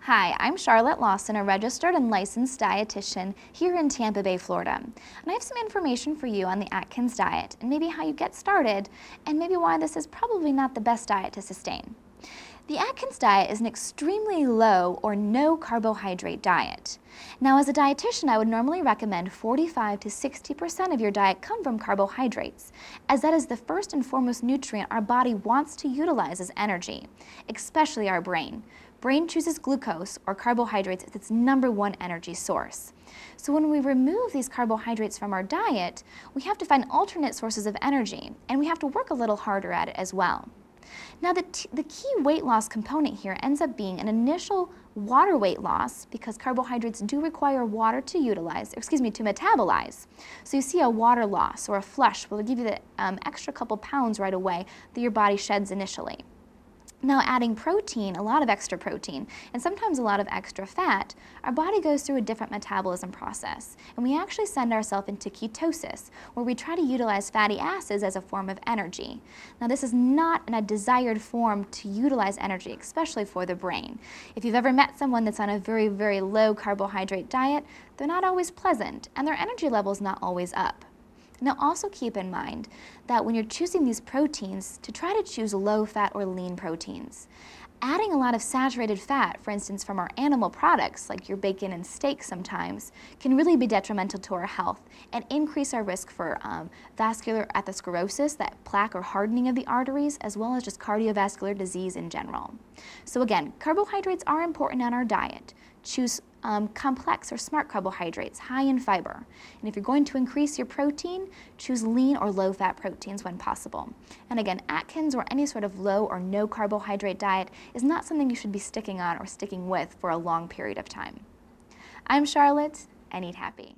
Hi, I'm Charlotte Lawson, a registered and licensed dietitian here in Tampa Bay, Florida. And I have some information for you on the Atkins diet and maybe how you get started and maybe why this is probably not the best diet to sustain. The Atkins diet is an extremely low or no carbohydrate diet. Now, as a dietitian, I would normally recommend 45 to 60% of your diet come from carbohydrates, as that is the first and foremost nutrient our body wants to utilize as energy, especially our brain. Brain chooses glucose or carbohydrates as its #1 energy source. So when we remove these carbohydrates from our diet, we have to find alternate sources of energy, and we have to work a little harder at it as well. Now, the key weight loss component here ends up being an initial water weight loss because carbohydrates do require water to metabolize. So you see a water loss or a flush will give you the extra couple pounds right away that your body sheds initially. Now, adding protein, a lot of extra protein, and sometimes a lot of extra fat, our body goes through a different metabolism process, and we actually send ourselves into ketosis, where we try to utilize fatty acids as a form of energy. Now, this is not in a desired form to utilize energy, especially for the brain. If you've ever met someone that's on a very, very low carbohydrate diet, they're not always pleasant, and their energy level is not always up. Now, also keep in mind that when you're choosing these proteins, to try to choose low-fat or lean proteins. Adding a lot of saturated fat, for instance from our animal products, like your bacon and steak sometimes, can really be detrimental to our health and increase our risk for vascular atherosclerosis, that plaque or hardening of the arteries, as well as just cardiovascular disease in general. So again, carbohydrates are important on our diet. Choose complex or smart carbohydrates, high in fiber. And if you're going to increase your protein, choose lean or low-fat proteins when possible. And again, Atkins or any sort of low or no carbohydrate diet is not something you should be sticking on or sticking with for a long period of time. I'm Charlotte, and eat happy.